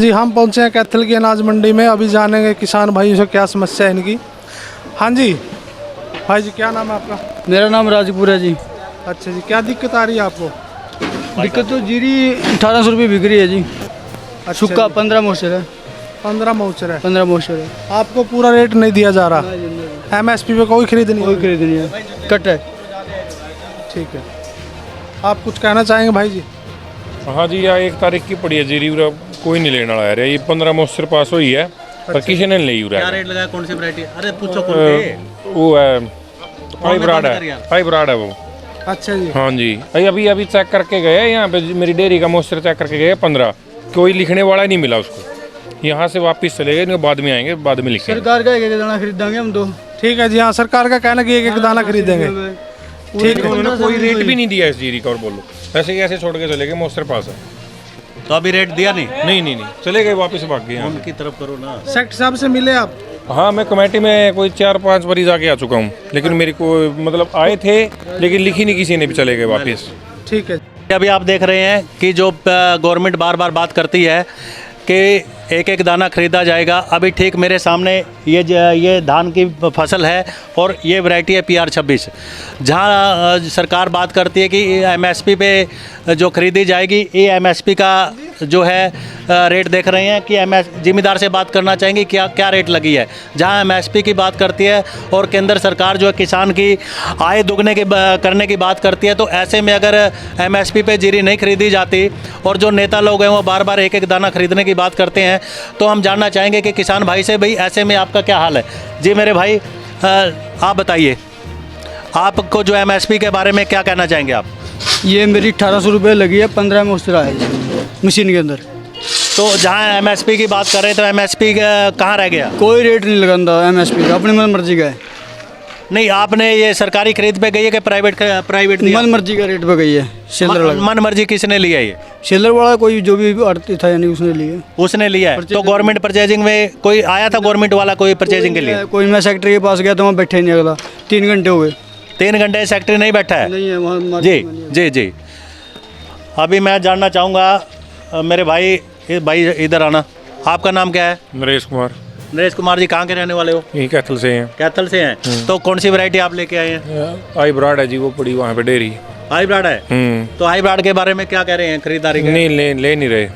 जी हम पहुंचे हैं कैथल की अनाज मंडी में। अभी जानेंगे किसान भाइयों से क्या समस्या है इनकी। हाँ जी भाई जी, क्या नाम है आपका? मेरा नाम राजपुर है जी। अच्छा जी, क्या दिक्कत आ रही है आपको? दिक्कत तो जीरी 1800 रुपये बिक रही है जी। अच्छा सुक्का जी, 15 मोशर है। 15 माउचर है। 15 मोशर है। आपको पूरा रेट नहीं दिया जा रहा? MSP पे कोई खरीद नहीं? कोई खरीद नहीं है, कट है। ठीक है, आप कुछ कहना चाहेंगे भाई जी? हाँ जी, या 1 तारीख की पड़ी है जी यूरिया, कोई नहीं लेने वाला है। ये 15 मोस्टर पास हुई है पर किसी ने नहीं ली यूरिया। क्या रेट लगा? कौन सी वैरायटी? अरे पूछो कौन सी? वो है हाइब्रिड है, हाइब्रिड है वो। अच्छा जी, हाँ जी, अभी चेक करके गए यहाँ पे, मेरी डेयरी का मोस्टर चेक करके गए 15, कोई लिखने वाला नहीं मिला उसको। यहाँ से वापस चले गए, बाद में आएंगे, बाद में लिखेंगे। सरकार का एक दाना खरीदेंगे हम तो। ठीक है जी। हाँ, सरकार का कहना कि एक दाना खरीदेंगे। ठीक है, उन्होंने कोई रेट भी नहीं दिया इस जीरी का, और बोलो ऐसे ही ऐसे छोड़ के चले गए, मोस्टर पास है। तो अभी रेट दिया नहीं? नहीं, चले गए, वापस भाग गए यहाँ से। उनकी तरफ करो ना। सेक्टर साहब से मिले आप? हाँ, मैं कमेटी में कोई 4-5 बारी जाके आ चुका हूँ, लेकिन मेरी को मतलब आए थे लेकिन लिखी नहीं किसी ने, भी चले गए वापस। ठीक है। अभी आप देख रहे हैं कि जो गवर्नमेंट बार बार बात करती है कि एक एक दाना खरीदा जाएगा। अभी ठीक मेरे सामने ये धान की फसल है और ये वैरायटी है PR 26, जहाँ सरकार बात करती है कि MSP पे जो खरीदी जाएगी, ये MSP का जो है रेट देख रहे हैं कि जिम्मेदार से बात करना चाहेंगे क्या रेट लगी है। जहाँ MSP की बात करती है और केंद्र सरकार जो है किसान की आय दुगने करने की बात करती है, तो ऐसे में अगर MSP पे जीरी नहीं खरीदी जाती और जो नेता लोग हैं वो बार बार एक एक दाना खरीदने की बात करते हैं, तो हम जानना चाहेंगे कि किसान भाई से, भाई ऐसे में आपका क्या हाल है? जी मेरे भाई, आप बताइए, आपको जो MSP के बारे में क्या कहना चाहेंगे आप? ये मेरी 1800 रुपये लगी है, 15 मोशर है मशीन के अंदर। तो जहाँ MSP की बात कर रहे हैं, तो MSP कहाँ रह गया? कोई रेट नहीं लगाता MSP का, अपनी मन मर्जी का है। नहीं, आपने ये सरकारी खरीद पे गई है कि प्राइवेट दिया? मन मर्जी का रेट पे गई है। सेलर वाला मन मर्जी किसने लिया? ये सेलर वाला कोई जो भी आड़ती था यानी उसने लिया। उसने लिया है। तो गवर्नमेंट परचेजिंग में कोई आया था, गवर्नमेंट वाला कोई परचेजिंग के लिए? कोई, मैं सेक्रेटरी के पास गया तो वहाँ बैठे नहीं, अगला 3 घंटे हो गए। 3 घंटे सेक्रेटरी नहीं बैठा है? नहीं है वहाँ। जी। अभी मैं जानना चाहूँगा मेरे भाई इधर आना। आपका नाम क्या है? नरेश कुमार जी, कहाँ के रहने वाले हो? यही कैथल से हैं। कैथल से हैं। तो कौन सी वैरायटी आप लेके आए हैं? हाइब्रिड है जी, वो पड़ी वहाँ पे डेयरी। हाइब्रिड है। तो हाइब्रिड के बारे में क्या कह रहे हैं खरीदारी के? नहीं, ले नहीं रहे।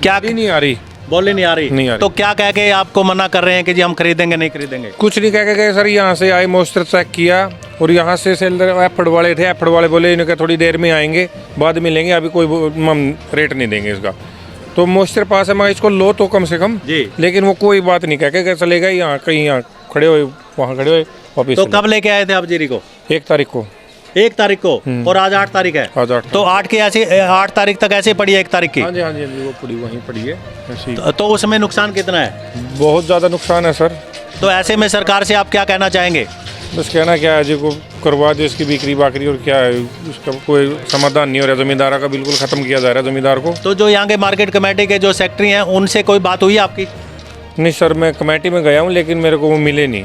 क्या नहीं आ रही? बोले नहीं आ रही। तो क्या कह के आपको मना कर रहे हैं कि जी हम खरीदेंगे नहीं खरीदेंगे? कुछ नहीं कह के गए सर, यहाँ से आए, मोस्टर चेक किया और यहाँ से सेलर एफर्ड वाले थे, एफर्ड वाले बोले इन्हें थोड़ी देर में आएंगे, बाद में लेंगे, अभी कोई हम रेट नहीं देंगे इसका। तो मोस्टर पास है, मैं इसको लो तो कम से कम जी, लेकिन वो कोई बात नहीं कह के चले गए। यहाँ कहीं यहाँ खड़े हुए, वहाँ खड़े हुए वापिस। तो कब लेके आए थे आप जीरी को? 1 तारीख को। 1 तारीख को, और आज 8 तारीख है। आज 8 तो 8 की ऐसी 8 तारीख तक ऐसे पड़ी है 1 तारीख की? हाँ जी, वो पड़ी वहीं पड़ी है ऐसी। तो उसमें नुकसान कितना है? बहुत ज़्यादा नुकसान है सर। तो ऐसे में सरकार से आप क्या कहना चाहेंगे? बस कहना क्या है जी, को करवा दे इसकी बिक्री बाकरी, और क्या है उसका कोई समाधान नहीं हो रहा। जमींदार का बिल्कुल ख़त्म किया जा रहा है जमींदार को। तो जो यहाँ के मार्केट कमेटी के जो सेक्रेटरी हैं, उनसे कोई बात हुई आपकी? नहीं सर, मैं कमेटी में गया हूँ लेकिन मेरे को वो मिले नहीं।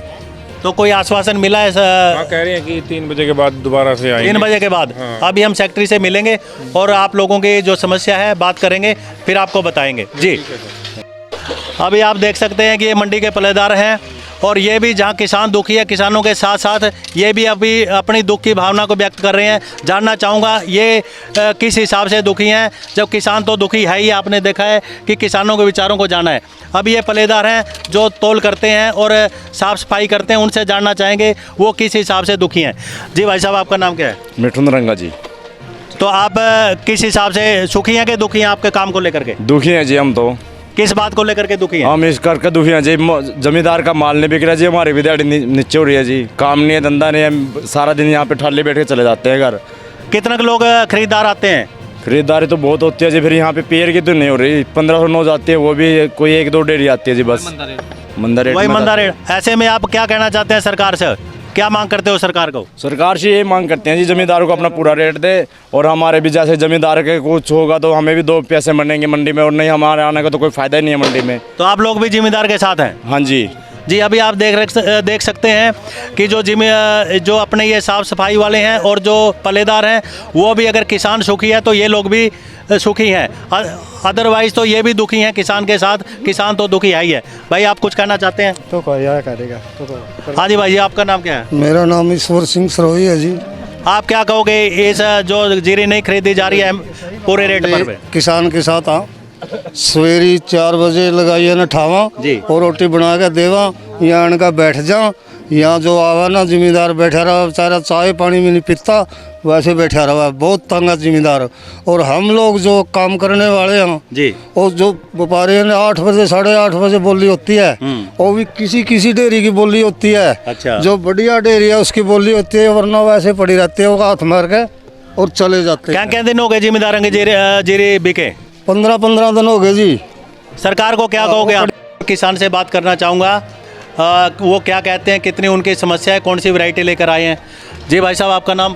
तो कोई आश्वासन मिला है? हाँ, कह रहे हैं कि 3 बजे के बाद दोबारा से आएंगे। 3 बजे के बाद? हाँ। अभी हम सेक्रेटरी से मिलेंगे और आप लोगों की जो समस्या है बात करेंगे, फिर आपको बताएंगे जी। अभी आप देख सकते हैं कि ये मंडी के पल्लेदार हैं और ये भी जहाँ किसान दुखी है, किसानों के साथ साथ ये भी अभी अपनी दुख की भावना को व्यक्त कर रहे हैं। जानना चाहूँगा ये किस हिसाब से दुखी हैं, जब किसान तो दुखी है ही, आपने देखा है कि किसानों के विचारों को जाना है। अभी ये पल्लेदार हैं जो तौल करते हैं और साफ़ सफाई करते हैं, उनसे जानना चाहेंगे वो किस हिसाब से दुखी हैं। जी भाई साहब, आपका नाम क्या है? मिठुन रंगा जी। तो आप किस हिसाब से सुखी हैं कि दुखी हैं आपके काम को लेकर के? दुखी हैं जी हम तो। किस बात को लेकर के दुखी हैं? हम इस करके दुखी हैं जी, जमींदार का माल नहीं बिक रहा जी, हमारी विद्यार्थी नीचे हो रही है जी, काम नहीं है, धंधा नहीं है, सारा दिन यहाँ पे ठाले बैठ के चले जाते हैं घर। कितने लोग खरीदार आते हैं? खरीदारी तो बहुत होती है जी, फिर यहाँ पे पेड़ की तो नहीं हो रही, 1509 जाती है, वो भी कोई 1-2 डेरी आती है जी बस। मंदा रेट। ऐसे में आप क्या कहना चाहते हैं सरकार से? क्या मांग करते हो सरकार को? सरकार से ये मांग करते हैं जी, जमींदारों को अपना पूरा रेट दे, और हमारे भी जैसे जमींदार के कुछ होगा तो हमें भी 2 पैसे बनेंगे मंडी में, और नहीं हमारे आने का तो कोई फायदा ही नहीं है मंडी में। तो आप लोग भी जिम्मेदार के साथ हैं? हाँ जी। जी अभी आप देख सकते हैं कि जो अपने ये साफ़ सफाई वाले हैं और जो पल्लेदार हैं वो भी अगर किसान सुखी है तो ये लोग भी सुखी हैं, अदरवाइज़ तो ये भी दुखी हैं किसान के साथ। किसान तो दुखी है ही है। भाई आप कुछ कहना चाहते हैं? तो क्या करेगा हाँ जी भाई, आपका नाम क्या है? मेरा नाम ईश्वर सिंह सरोही है जी। आप क्या कहोगे इस जो जीरी नहीं खरीदी जा रही है पूरे रेट पर पे? किसान के साथ हाँ, सवेरी 4 बजे लगाइए न ठावा जी। और रोटी बना के देवा, यहाँ आने का बैठ जा। यहाँ जो आवा ना जिम्मेदार बैठा रहा बेचारा, चाय पानी भी नहीं पीता, वैसे बैठा रहा, बहुत तंग है जिम्मेदार। और हम लोग जो काम करने वाले हैं जी, और जो व्यापारी हैं 8 बजे 8:30 बजे बोली होती है, वो भी किसी डेयरी की बोली होती है। अच्छा। जो बढ़िया डेयरी है उसकी बोली होती है, वरना वैसे पड़ी रहती है, वो हाथ मार के और चले जाते क्या हैं। क्या दिन हो गए जिम्मेदार के जीरी बिके? 15 दिन हो गए जी। सरकार को क्या कहोगे आप? किसान से बात करना चाहूँगा, वो क्या कहते हैं, कितनी उनकी समस्या है, कौन सी वैरायटी लेकर आए हैं? जी भाई साहब, आपका नाम?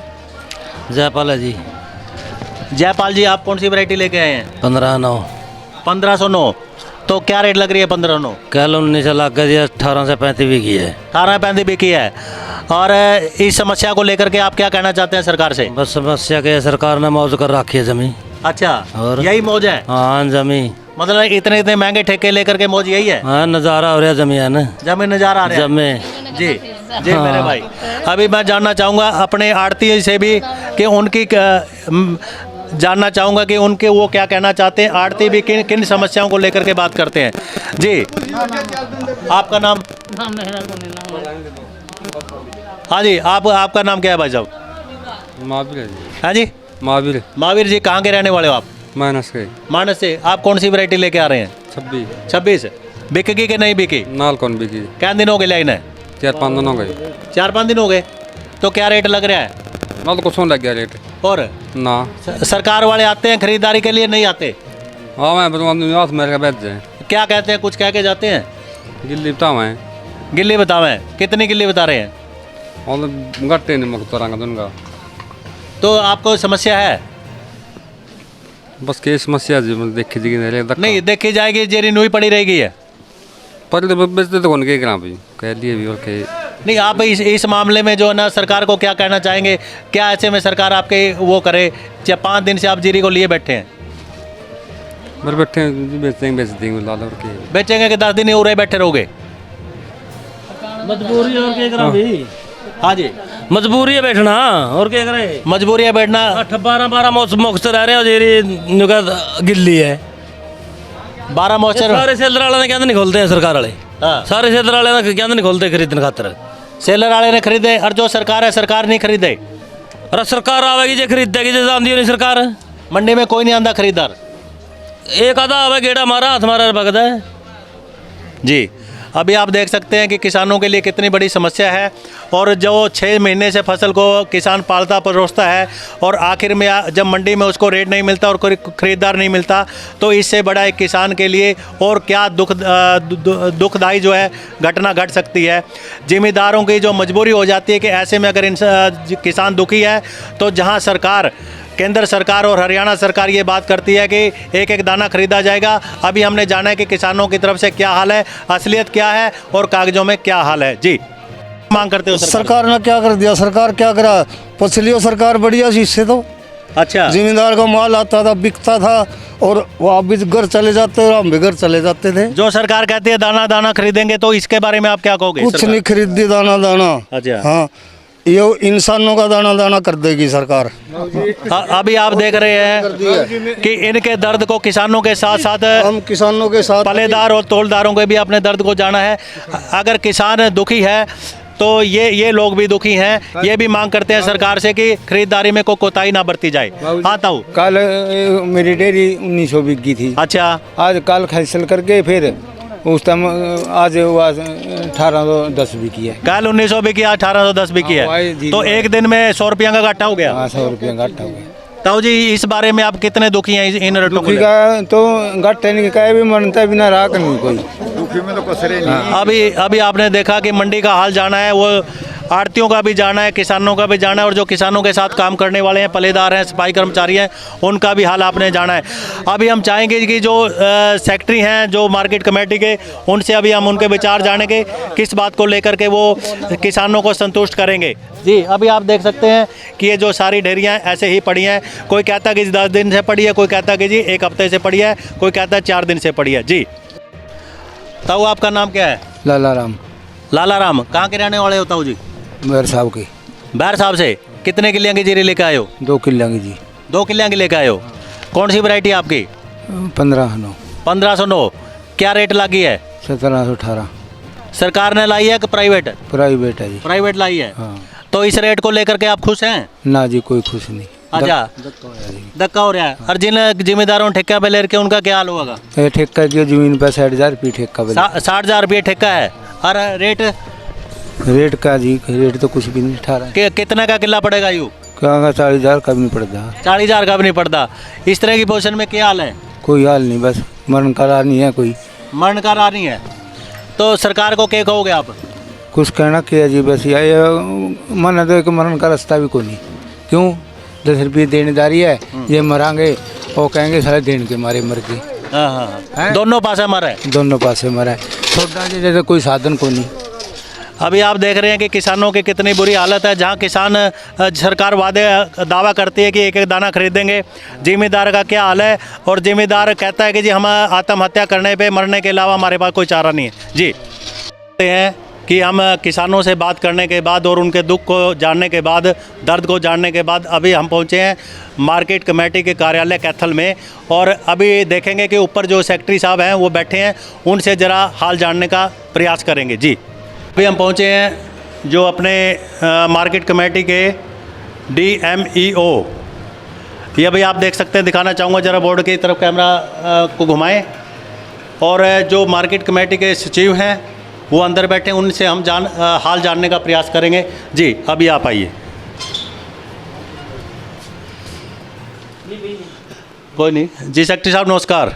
जयपाल है जी। जयपाल जी, आप कौन सी वैरायटी लेके आए हैं? 1509। 1509। तो क्या रेट लग रही है 1509? कल 19 लाख का जी, 18 से 35 भी की है। 18-35 बिकी है। और इस समस्या को लेकर के आप क्या कहना चाहते हैं सरकार से? बस समस्या के सरकार ने मौज कर रखी है जमीन। अच्छा, और? यही मौज है? हाँ जमीन, मतलब इतने महंगे ठेके लेकर के मौज यही है? हाँ नज़ारा हो रहा है जमीन है ना, जमीन नज़ारा आ रहा है? जमीन जी जी मेरे भाई, अभी मैं जानना चाहूँगा अपने आड़ती से भी कि उनकी जानना चाहूँगा कि उनके वो क्या कहना चाहते हैं। आड़ती भी किन किन समस्याओं को लेकर के बात करते हैं। जी, आपका नाम? हाँ जी, आपका नाम क्या है भाई साहब? महावीर है जी। हाँ जी, महावीर। महावीर जी, कहाँ के रहने वाले हो आप? माइनस के मानस से। आप कौन सी वैरायटी लेके आ रहे हैं? 26 बिकेगी कि नहीं बिकी? नाल कौन बिकी? क्या दिन हो गए लाइन है? 4-5 दिन हो गए। 4-5 दिन हो गए। तो क्या रेट लग रहा है? नाल कुछ लग गया रेट और ना। सरकार वाले आते हैं खरीदारी के लिए, नहीं आते? हाँ मैं हाथ मेरे का बैठ जाए। क्या कहते हैं, कुछ कह के जाते हैं? गिल्ली बताओ मैं गिल्ली बतावें? कितनी गिल्ली बता रहे हैं? और गट्टे नहीं मुक्त रंग उनका। तो आपको समस्या है? बस के समस्या जी देखी जी नहीं देखी जाएगी, जेरी नुई पड़ी रहेगी है। पर बेचते तो कौन के ग्राम भी कह लिए भी और के नहीं, आप इस मामले में जो है ना सरकार को क्या कहना चाहेंगे? क्या ऐसे में सरकार आपके वो करे? 5 दिन से आप जीरी को लिए बैठे हैं, मेरे बैठे हैं, बेच देंगे लाल और के बेचेंगे कि 10 दिन ही उरे बैठे रहोगे? मजबूरी और क्या करा भी। हाँ जी, मजबूरी है बैठना और क्या करे, मजबूरी है बैठना। 12 मौसम मुक्त रह रहे हो, जेरी नुका गिल्ली है। 12 मॉइस्चर सारे सेलर वाले ने कहते नहीं खोलते हैं सरकार वाले। हाँ। सारे सेलर वाले ने कहते नहीं खोलते खरीदने खातर। सेलर वाले ने खरीदे और जो सरकार है सरकार नहीं खरीदे। अरे सरकार आवेगी जो खरीदेगी, जो आंदी नहीं सरकार। मंडी में कोई नहीं आंदा खरीदार। एक आधा आवे गेड़ा मारा हाथ मारा भगदा है जी, अभी आप देख सकते हैं कि किसानों के लिए कितनी बड़ी समस्या है। और जो 6 महीने से फसल को किसान पालता परोसता है और आखिर में जब मंडी में उसको रेट नहीं मिलता और कोई खरीदार नहीं मिलता, तो इससे बड़ा एक किसान के लिए और क्या दुखदाई जो है घटना घट सकती है। जिम्मेदारों की जो मजबूरी हो जाती है कि ऐसे में अगर किसान दुखी है तो जहां सरकार, केंद्र सरकार और हरियाणा सरकार ये बात करती है कि एक एक दाना खरीदा जाएगा, अभी हमने जाना है कि किसानों की तरफ से क्या हाल है, असलियत क्या है और कागजों में क्या हाल है। जी, मांग करते हो सरकार ने क्या कर दिया? सरकार क्या करा? पिछली सरकार बढ़िया सी इससे तो। अच्छा, जिम्मेदार का माल आता था, बिकता था और वो आप भी घर चले जाते और हम भी घर चले जाते थे। जो सरकार कहती है दाना दाना खरीदेंगे, तो इसके बारे में आप क्या कहोगे? कुछ नहीं खरीदी दाना दाना। अच्छा। हाँ, ये इंसानों का दाना दाना कर देगी सरकार। अभी आप देख रहे हैं कि इनके दर्द को किसानों के साथ साथ हम किसानों के साथ पलेदार और तोलदारों के भी अपने दर्द को जाना है। अगर किसान दुखी है तो ये लोग भी दुखी हैं। ये भी मांग करते हैं सरकार से कि खरीदारी में कोई कोताही ना बरती जाए। हाँ ताऊ, कल मेरी डेयरी 1900 बिकी थी। अच्छा, आज कल खैसल करके फिर उस टाइम आज 1810 बिकी है। कल 1900 बिकी, 1810 बिकी है। तो एक दिन में 100 रुपया का घाटा हो गया। 100 रुपया घाटा हो गया। ताऊ जी, इस बारे में आप कितने दुखी हैं इन रेटों को दुखी लेकर? का तो घाटे नहीं का भी मनता बिना राख नहीं कोई दुखी में तो कसरे नहीं। अभी आपने देखा कि मंडी का हाल जाना है, वो आड़तियों का भी जाना है, किसानों का भी जाना है, और जो किसानों के साथ काम करने वाले हैं, पल्लेदार हैं, सफाई कर्मचारी हैं, उनका भी हाल आपने जाना है। अभी हम चाहेंगे कि जो सेक्रेटरी हैं जो मार्केट कमेटी के, उनसे अभी हम उनके विचार जानेंगे किस बात को लेकर के वो किसानों को संतुष्ट करेंगे। जी, अभी आप देख सकते हैं कि ये जो सारी ढेरियाँ ऐसे ही पड़ी हैं। कोई कहता है कि 10 दिन से पड़ी है, कोई कहता है कि जी 1 हफ्ते से पड़ी है, कोई कहता है 4 दिन से पड़ी है। जी ताऊ, आपका नाम क्या है? लाला राम लाला राम। कहाँ के रहने वाले हो ताऊ जी? मेरे साहब की बैर साहब से। कितने किलियाँ की जीरी लेकर आए हो? 2 किल्ला की जी। 2 किलियाँ की लेकर आए हो। कौन सी वैरायटी है आपकी? 1509 1509। क्या रेट लगी है? 1718 सरकार ने लाई है कि प्राइवेट? प्राइवेट है जी। प्राइवेट लाई है। हाँ। तो इस रेट को लेकर के आप खुश हैं? ना जी, कोई खुश नहीं। अच्छा, धक्का हो रहा है। और जिन जिम्मेदारों ने ठेका पे ले रखे उनका क्या हाल होगा? ये ठेका की ज़मीन पर 60,000 रुपये ठेका पे। 60,000 रुपये ठेका है। और रेट रेट का जी, रेट तो कुछ भी नहीं। 18 कितना का किला पड़ेगा यूँ? क्या 40,000 का भी नहीं पड़ता। 40,000 का भी नहीं पड़ता। इस तरह की पोजीशन में क्या हाल है? कोई हाल नहीं, बस मरण करा नहीं है कोई। मरण का रानी है। तो सरकार को क्या कहोगे आप? कुछ कहना क्या जी, बस ये मन है तो मरण का रास्ता भी कोई नहीं। क्यों? 10 रुपये देनेदारी है, ये मरांगे वो कहेंगे सारे देने के मारे मर गए। हाँ। दोनों पासे मरा है। दोनों पासे मरा है। छोटा जी जैसे कोई साधन को नहीं। अभी आप देख रहे हैं कि किसानों की कितनी बुरी हालत है। जहां किसान सरकार दावा करती है कि एक एक दाना खरीदेंगे, जिम्मेदार का क्या हाल है? और जिम्मेदार कहता है कि जी हम आत्महत्या करने पे मरने के अलावा हमारे पास कोई चारा नहीं है। जी हैं कि हम किसानों से बात करने के बाद और उनके दुख को जानने के बाद, दर्द को जानने के बाद अभी हम पहुंचे हैं मार्केट कमेटी के कार्यालय कैथल में। और अभी देखेंगे कि ऊपर जो सेक्रेटरी साहब हैं वो बैठे हैं, उनसे ज़रा हाल जानने का प्रयास करेंगे। जी, अभी हम पहुंचे हैं जो अपने मार्केट कमेटी के DMEO। ये अभी आप देख सकते हैं, दिखाना चाहूँगा ज़रा बोर्ड की तरफ कैमरा को घुमाएं। और जो मार्केट कमेटी के सचिव हैं वो अंदर बैठे हैं, उनसे हम हाल जानने का प्रयास करेंगे। जी, अभी आप आइए। कोई नहीं जी। सेक्रेटरी साहब नमस्कार।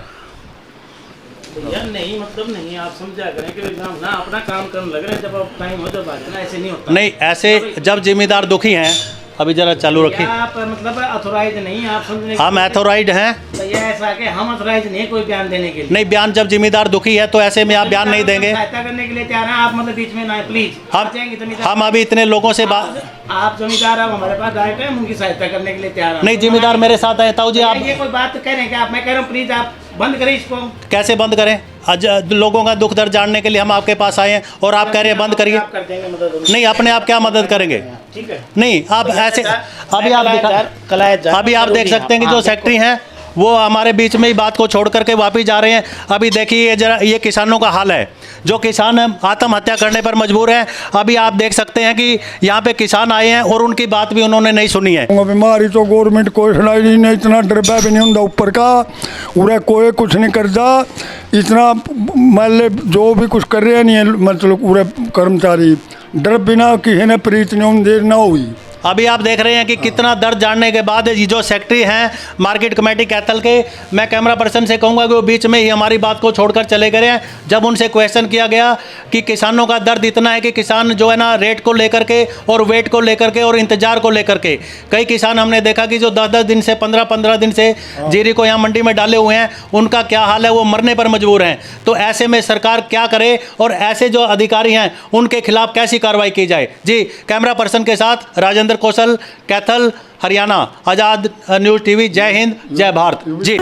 यार नहीं, मतलब नहीं, आप समझा करें कि हम ना अपना काम करने लग रहे हैं, जब आप टाइम हो जब आ जाना, ऐसे नहीं होता। नहीं, ऐसे जब जिम्मेदार दुखी हैं, अभी जरा चालू रखिए। आप मतलब अथोराइज नहीं, आप समझने हम अथोराइज हैं। तो ये ऐसा कि हम अथोराइज नहीं कोई बयान देने के लिए। नहीं, बयान जब जिम्मेदार दुखी है तो ऐसे में आप बयान नहीं देंगे। सहायता करने के लिए तैयार हैं आप, मतलब बीच में ना प्लीज। हम अभी इतने लोगों से बात, आप जमींदार आप हमारे पास डायरेक्ट हैं, उनकी सहायता करने के लिए तैयार हैं। नहीं, जिम्मेदार मेरे साथ है। ताऊ जी आप ये कोई बात कह रहे हैं क्या? मैं कह रहा हूँ प्लीज आप बंद करें इसको। कैसे बंद करें? आज लोगों का दुख दर्द जानने के लिए हम आपके पास आए हैं और आप कह रहे हैं बंद करिए। आप कर देंगे मदद? नहीं, अपने आप क्या मदद करेंगे? ठीक है। नहीं, आप ऐसे अभी आप देख सकते हैं कि जो सेक्रेटरी हैं वो हमारे बीच में ही बात को छोड़ करके वापिस जा रहे हैं। अभी देखिए जरा ये किसानों का हाल है, जो किसान आत्महत्या करने पर मजबूर हैं। अभी आप देख सकते हैं कि यहाँ पे किसान आए हैं और उनकी बात भी उन्होंने नहीं सुनी है। बीमारी तो गवर्नमेंट कोई सुनाई नहीं, इतना डरबा भी नहीं होता ऊपर का, उरे कोई कुछ नहीं करता। इतना मतलब जो भी कुछ कर रहे नहीं है, मतलब पूरे कर्मचारी डर बिना किसी ने प्रीत नहीं देर ना हुई। अभी आप देख रहे हैं कि कितना दर्द जानने के बाद ये जो सेक्रेटरी हैं मार्केट कमेटी कैथल के, मैं कैमरा पर्सन से कहूंगा कि वो बीच में ही हमारी बात को छोड़कर चले गए हैं। जब उनसे क्वेश्चन किया गया कि किसानों का दर्द इतना है कि किसान जो है ना रेट को लेकर के और वेट को लेकर के और इंतजार को लेकर के, कई किसान हमने देखा कि जो 10-10 दिन से 15-15 दिन से जीरी को यहाँ मंडी में डाले हुए हैं, उनका क्या हाल है, वो मरने पर मजबूर हैं। तो ऐसे में सरकार क्या करे और ऐसे जो अधिकारी हैं उनके खिलाफ कैसी कार्रवाई की जाए। जी, कैमरा पर्सन के साथ राजेंद्र कौशल, कैथल, हरियाणा। आज़ाद न्यूज़ टीवी। जय हिंद, जय भारत। जी।